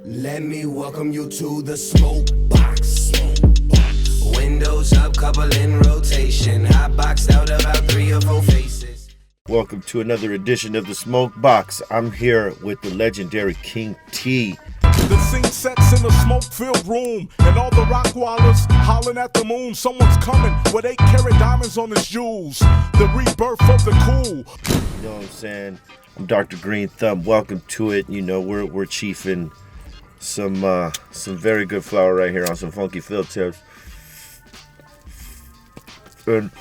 Let me welcome you to the Smokebox. Windows up, couple in rotation. Hot boxed out about 3 or 4 faces. Welcome to another edition of the Smokebox. I'm here with the legendary King T. The scene sets in the smoke-filled room, and all the rock wallers hollering at the moon. Someone's coming with 8-carat diamonds on his jewels. The rebirth of the cool. You know what I'm saying? I'm Dr. Green Thumb. Welcome to it. You know, we're chiefing some very good flour right here on some funky Phillips tips. And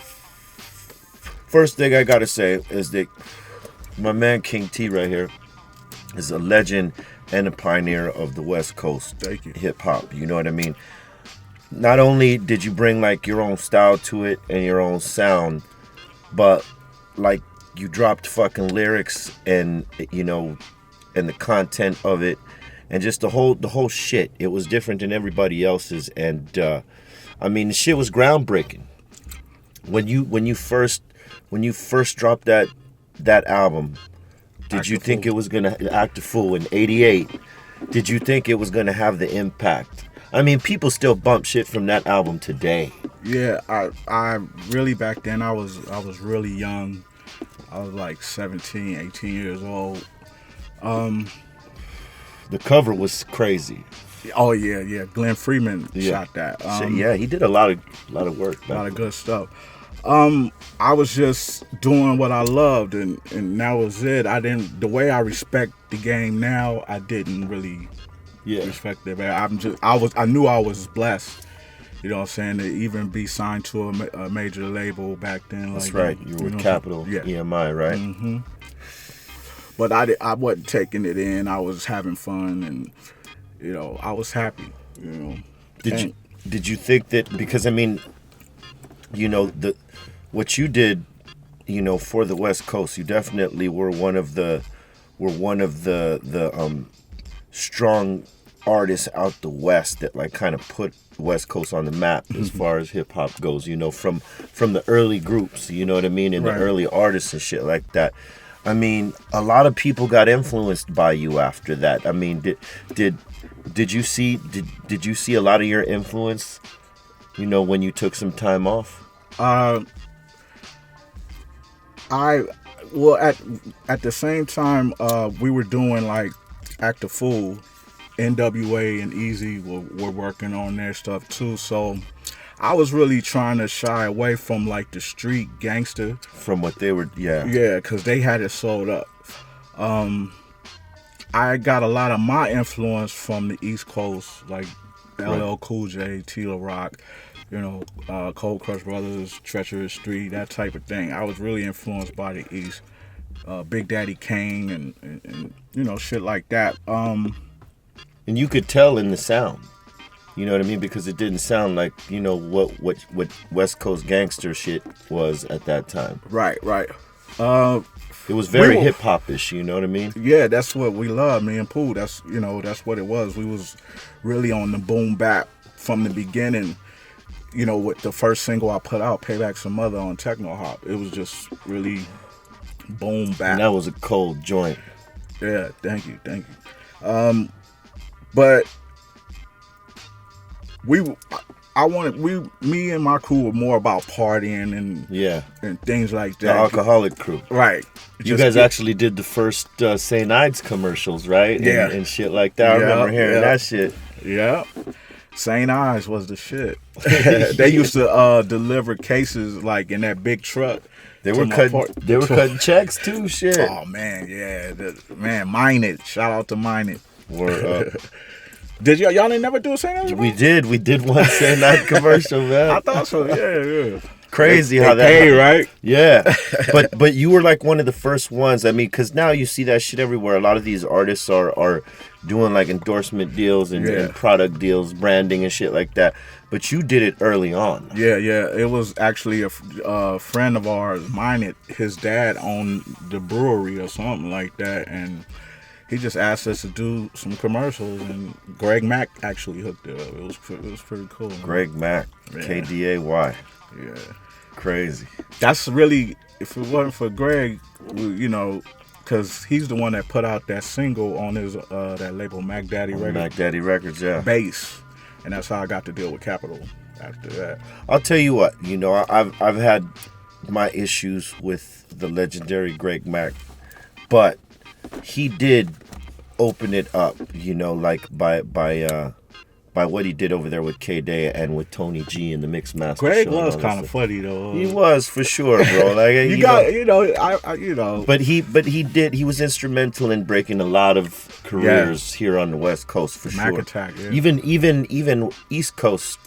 first thing I gotta say is that my man King T right here is a legend and a pioneer of the West Coast hip hop. You know what I mean? Not only did you bring like your own style to it and your own sound, but like you dropped fucking lyrics and you know, and the content of it, and just the whole shit. It was different than everybody else's, and I mean the shit was groundbreaking. When you first dropped that album, did you think it was gonna Act a Fool in '88? Did you think it was gonna have the impact? I mean, people still bump shit from that album today. Yeah, I really back then I was really young. I was like 17, 18 years old. The cover was crazy. Oh yeah. Glenn Freeman shot that. Yeah, he did a lot of work. A lot of good stuff. I was just doing what I loved, and that was it. The way I respect the game now, I didn't really respect it. I knew I was blessed. You know what I'm saying? To even be signed to a major label back then. That's right. You were with Capital EMI, right? Mm-hmm. But I wasn't taking it in. I was having fun, and you know, I was happy. You know. Did you think that, because I mean, you know, what you did, you know, for the West Coast, you definitely were one of the strong artists out the West that like kind of put West Coast on the map as far as hip hop goes, you know, from the early groups, you know what I mean, and the early artists and shit like that. I mean, a lot of people got influenced by you after that. I mean, did you see a lot of your influence, you know, when you took some time off? At the same time we were doing like Act a Fool, NWA and Easy were working on their stuff too. So I was really trying to shy away from like the street gangster. From what they were, yeah, because they had it sold up. I got a lot of my influence from the East Coast, like LL Cool J, Tila Rock, you know, Cold Crush Brothers, Treacherous Street, that type of thing. I was really influenced by the East, Big Daddy Kane, and you know, shit like that. And you could tell in the sound, you know what I mean, because it didn't sound like, you know, what West Coast gangster shit was at that time. Right. It was very hip hop-ish, you know what I mean? Yeah, that's what we love, me and Pooh. That's what it was. We was really on the boom bap from the beginning. You know, with the first single I put out, Payback Some Mother on Techno Hop, it was just really boom bap. And that was a cold joint. Yeah, thank you. But me and my crew were more about partying and things like that. The alcoholic crew. Right. You guys actually did the first St. Ides commercials, right? Yeah. And shit like that. I remember hearing that shit. Yeah. St. Ides was the shit. They used to deliver cases like in that big truck. They were cutting checks too, shit. Oh man, yeah. Mine It. Shout out to Mine It. Word up. Did y'all didn't never do a St. Ides? We did one St. Ides commercial, man. I thought so, yeah. Crazy how that paid, right? Yeah. But you were like one of the first ones. I mean, because now you see that shit everywhere. A lot of these artists are doing like endorsement deals and product deals, branding and shit like that. But you did it early on. Yeah. It was actually a friend of ours, Mine It. His dad owned the brewery or something like that, and he just asked us to do some commercials, and Greg Mack actually hooked it up. It was pretty cool. Greg Mack, KDAY. Yeah. Crazy. That's really, if it wasn't for Greg, you know, because he's the one that put out that single on his that label Mac Daddy Records. Mac Daddy Records, yeah. Bass, and that's how I got to deal with Capital after that. I'll tell you what, you know, I've had my issues with the legendary Greg Mac, but he did open it up, you know, like by what he did over there with K-Day and with Tony G in the mix master. Greg was kind of funny though. He was for sure, bro. Like you know. But he was instrumental in breaking a lot of careers here on the West Coast for Mac sure. Attack, yeah. Even East Coast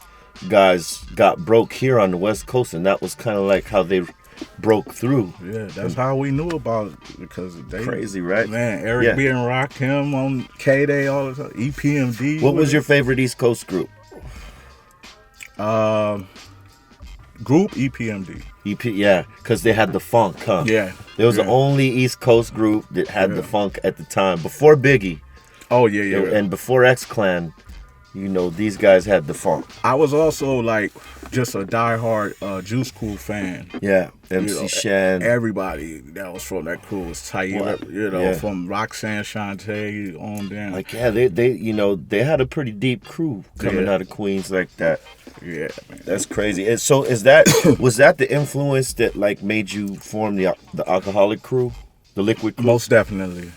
guys got broke here on the West Coast, and that was kind of like how they broke through. Yeah, that's how we knew about it, because they crazy, right? Man, Eric B and Rakim on K-Day all the time. EPMD. What was your favorite East Coast group? Group EPMD. Yeah, because they had the funk, huh? Yeah. It was the only East Coast group that had the funk at the time. Before Biggie. Oh, yeah. And before X-Clan, you know, these guys had the funk. I was also like just a diehard Juice Crew fan. Yeah, MC Shan. Everybody that was from that crew was tight. From Roxanne Shante on down. Like, yeah, they you know, they had a pretty deep crew coming out of Queens like that. Yeah, man. That's crazy. And so was that the influence that like made you form the Alcoholic Crew, the Liquid Crew? Most definitely.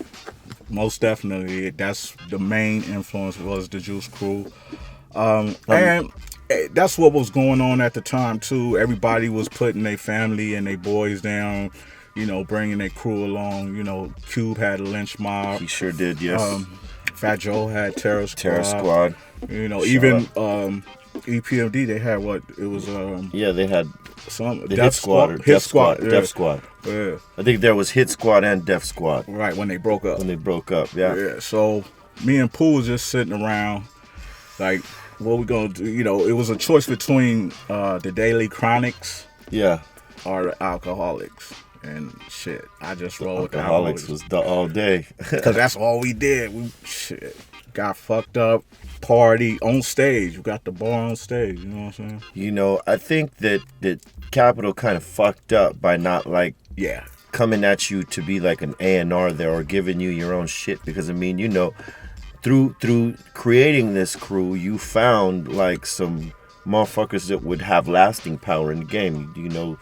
That's the main influence, was the Juice Crew. And that's what was going on at the time too. Everybody was putting their family and their boys down, you know, bringing their crew along. You know, Cube had a Lynch Mob. He sure did, yes. Fat Joe had Terror Squad. You know, even EPMD, they had what? It was they had some the Hit Squad. Def Squad. Yeah. I think there was Hit Squad and Def Squad. Right, when they broke up. Yeah. So me and Pooh was just sitting around, like, what we gonna do? You know, it was a choice between the Daily Chronics, or the Alcoholics. And shit, I just rolled with the Alcoholics. Was the all day. Because that's all we did. We got fucked up, party on stage. We got the bar on stage. You know what I'm saying? You know, I think that Capital kind of fucked up by not coming at you to be like an A&R there or giving you your own shit. Because I mean, you know, through creating this crew, you found like some motherfuckers that would have lasting power in the game. You know,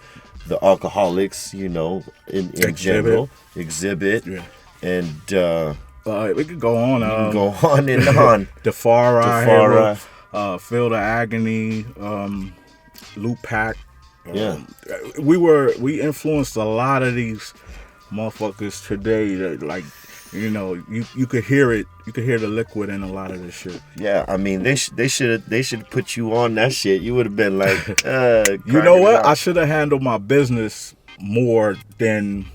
the Alcoholics, you know, in general, Exhibit, and we could go on. Go on and on. The Far Eye, Feel the Agony, Loop Pack. We influenced a lot of these motherfuckers today. That, like, you know, you could hear it. You could hear the liquid in a lot of this shit. Yeah, I mean, they should put you on that shit. You would have been like, you know what? I should have handled my business more than.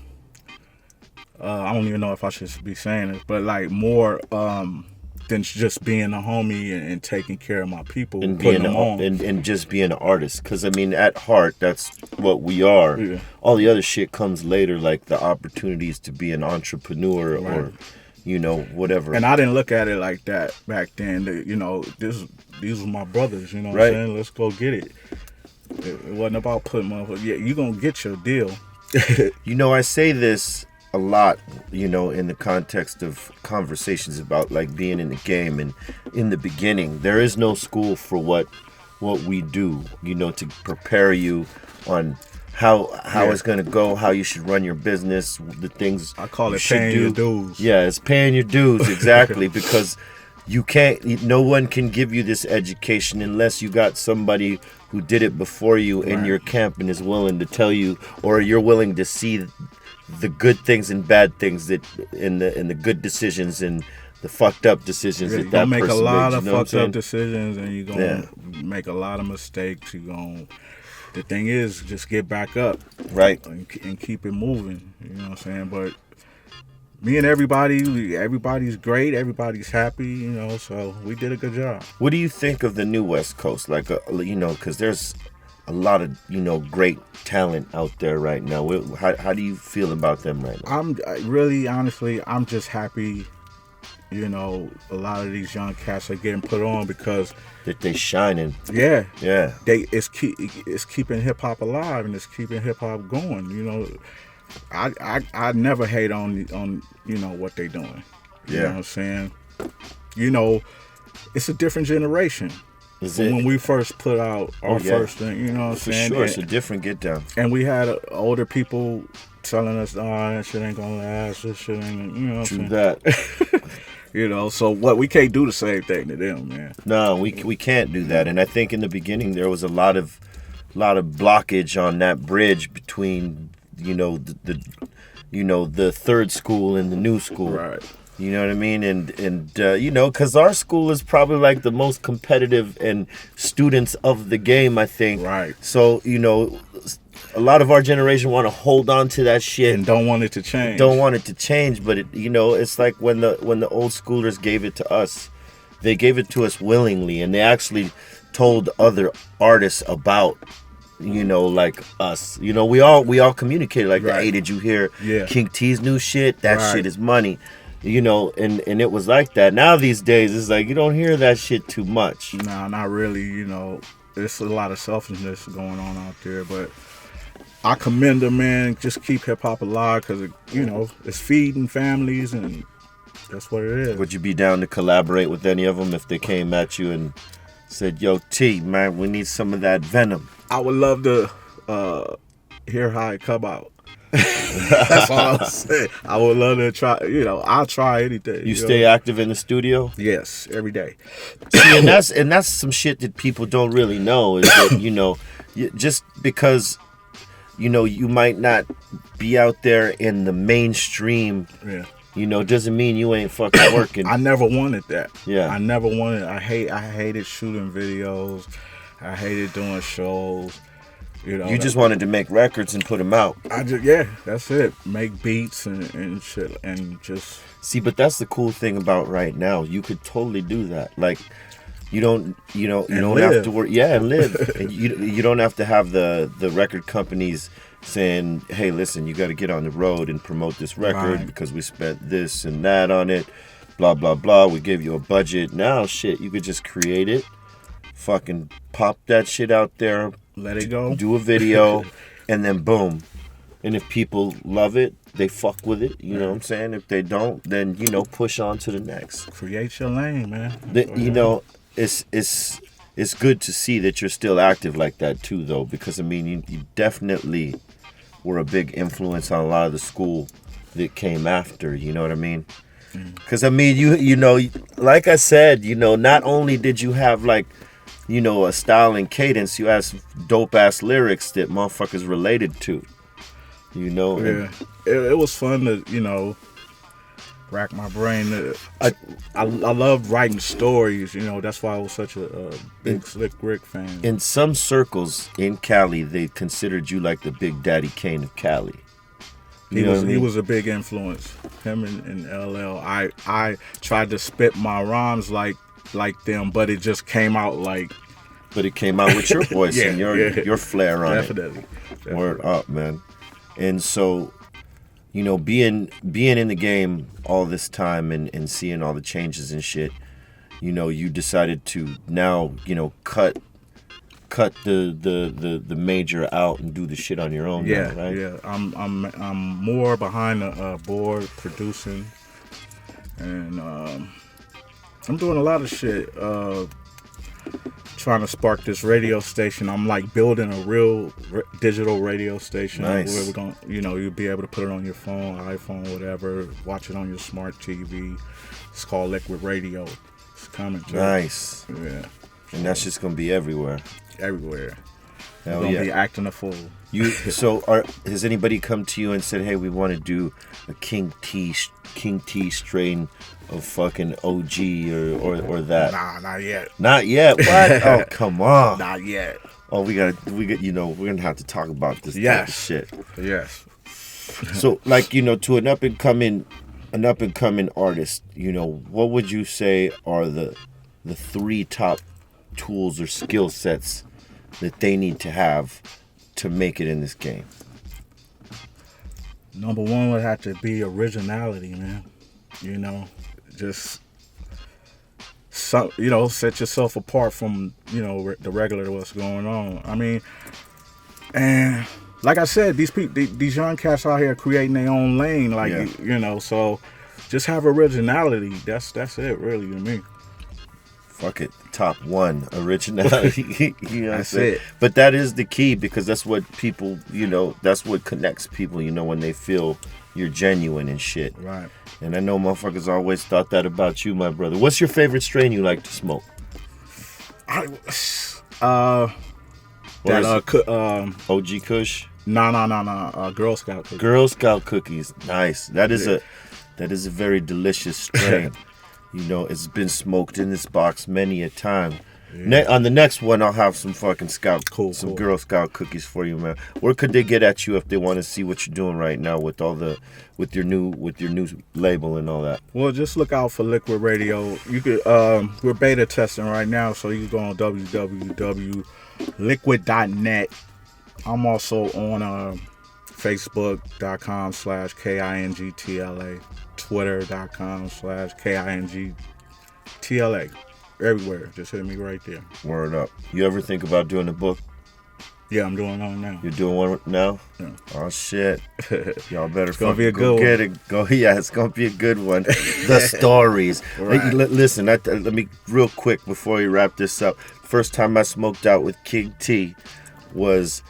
I don't even know if I should be saying it, but like more than just being a homie and taking care of my people and being and just being an artist. Because I mean, at heart, that's what we are. Yeah. All the other shit comes later, like the opportunities to be an entrepreneur or, you know, whatever. And I didn't look at it like that back then. You know, these were my brothers. You know what I'm saying? Let's go get it. It wasn't about putting motherfuckers. Yeah, you gonna get your deal. You know, I say this a lot, you know, in the context of conversations about like being in the game. And in the beginning, there is no school for what we do, you know, to prepare you on how it's going to go, how you should run your business, the things I call it paying your dues. Yeah, it's paying your dues, exactly. Because no one can give you this education unless you got somebody who did it before you in your camp and is willing to tell you, or you're willing to see the good things and bad things that in the good decisions and the fucked up decisions that person make a lot of fucked up decisions, and you're gonna make a lot of mistakes. The thing is, just get back up, and keep it moving. You know what I'm saying? But me and everybody's great. Everybody's happy. You know, so we did a good job. What do you think of the new West Coast? Like, you know, because there's a lot of, you know, great talent out there right now. How do you feel about them right now? I'm just happy, you know, a lot of these young cats are getting put on because that they shining. Yeah. It's keeping hip hop alive and it's keeping hip hop going. You know, I never hate on what they doing. You know what I'm saying? It's a different generation. When we first put out our first thing, you know what I'm saying? For sure, it's a different get down. And we had older people telling us, "Oh, that shit ain't gonna last. This shit ain't," you know what I'm saying? That. So what? We can't do the same thing to them, man. No, we can't do that. And I think in the beginning there was a lot of blockage on that bridge between the third school and the new school. Right. You know what I mean? And because our school is probably like the most competitive and students of the game, I think. Right. So, a lot of our generation want to hold on to that shit. And don't want it to change. But it's like when the old schoolers gave it to us, they gave it to us willingly, and they actually told other artists about like us. We all communicated like, right. Hey, did you hear Yeah. King T's new shit? That Right. shit is money. And it was like that. Now these days it's like you don't hear that shit too much. Nah, not really. There's a lot of selfishness going on out there, but I commend them, man. Just keep hip hop alive because it's feeding families, and that's what it is. Would you be down to collaborate with any of them if they came at you and said, "Yo, T, man, we need some of that venom"? I would love to hear how it come out. That's all I'm saying. I would love to try. I'll try anything. You stay active in the studio? Yes, every day. See, and that's some shit that people don't really know is that just because you might not be out there in the mainstream. Yeah. Doesn't mean you ain't fucking working. I never wanted that. Yeah. I never wanted. I hated shooting videos. I hated doing shows. You just wanted to make records and put them out. That's it. Make beats and shit and just see. But that's the cool thing about right now. You could totally do that. Like you don't have to work. Yeah, and live. And you don't have to have the record companies saying, "Hey, listen, you got to get on the road and promote this record right. because we spent this and that on it." Blah blah blah. We gave you a budget. Now, shit, you could just create it. Fucking pop that shit out there. Let it go. Do a video, and then boom. And if people love it, they fuck with it. You know what I'm saying? If they don't, then push on to the next. Create your lane, man. It's good to see that you're still active like that too, though, because you definitely were a big influence on a lot of the school that came after. You know what I mean? Because like I said, not only did you have like. A style and cadence, you have dope ass lyrics that motherfuckers related to. Yeah. It was fun to, rack my brain. I love writing stories, that's why I was such a big Slick Rick fan. In some circles in Cali, they considered you like the Big Daddy Kane of Cali. He was a big influence. Him and LL. I tried to spit my rhymes like them, but it just came out like. But it came out with your voice and your flair on Definitely. it. Word up, man. And so, being in the game all this time and seeing all the changes and shit, you decided to now, cut the major out and do the shit on your own. Yeah, now, right? Yeah. I'm more behind the board producing, and I'm doing a lot of shit. Trying to spark this radio station. I'm like building a real digital radio station. Nice. Where we're gonna, you'll be able to put it on your phone, iPhone, whatever. Watch it on your smart TV. It's called Liquid Radio. It's coming. Nice. Yeah. And that's just gonna be everywhere. Everywhere. Hell We're gonna yeah. be acting a fool. Has anybody come to you and said, "Hey, we want to do a King T strain of fucking OG or that"? Nah, not yet. Not yet. What? Oh, come on. Not yet. Oh, we're gonna have to talk about this type of shit. Yes. So, like, to an up and coming artist, what would you say are the 3 top tools or skill sets that they need to have to make it in this game? Number one would have to be originality, man. Just set yourself apart from the regular what's going on. I mean, and like I said, these people, these young cats out here creating their own lane, like you know. So just have originality. That's it, really, to me. Fuck it, top one originality. You know, that's it. But that is the key, because that's what people, you know, that's what connects people. You know, when they feel you're genuine and shit. Right. And I know motherfuckers always thought that about you, my brother. What's your favorite strain you like to smoke? OG Kush? No. Girl Scout cookies. Girl Scout cookies. Nice. That is a very delicious strain. You know, it's been smoked in this box many a time. Yeah. On the next one, I'll have some fucking cool. Girl Scout cookies for you, man. Where could they get at you if they want to see what you're doing right now with your new label and all that? Well, just look out for Liquid Radio. You could we're beta testing right now, so you can go on www.liquid.net. I'm also on Facebook.com/KINGTLA, Twitter.com/KINGTLA. Everywhere. Just hit me right there. Word up. You ever think about doing a book? Yeah, I'm doing one now. You're doing one now? Yeah. Oh shit. Y'all better go get it. Yeah, it's gonna be a good one. The stories. Right. Listen, let me real quick before we wrap this up. First time I smoked out with King T was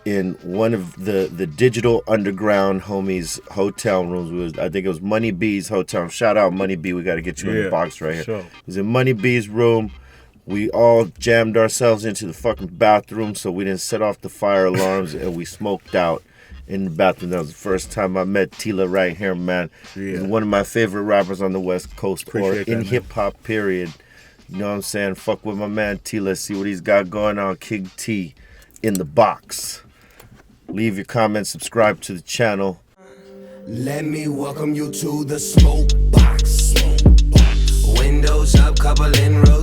in one of the Digital Underground homies hotel rooms. I think it was Money B's hotel. Shout out Money B. We got to get you in the box right here. Sure. It was in Money B's room. We all jammed ourselves into the fucking bathroom so we didn't set off the fire alarms, and we smoked out in the bathroom. That was the first time I met Tila right here, man. He's one of my favorite rappers on the West Coast, Appreciate or in hip hop, period. You know what I'm saying? Fuck with my man Tila. See what he's got going on. King T in the box. Leave your comments, subscribe to the channel. Let me welcome you to the Smokebox. Windows up, couple in row.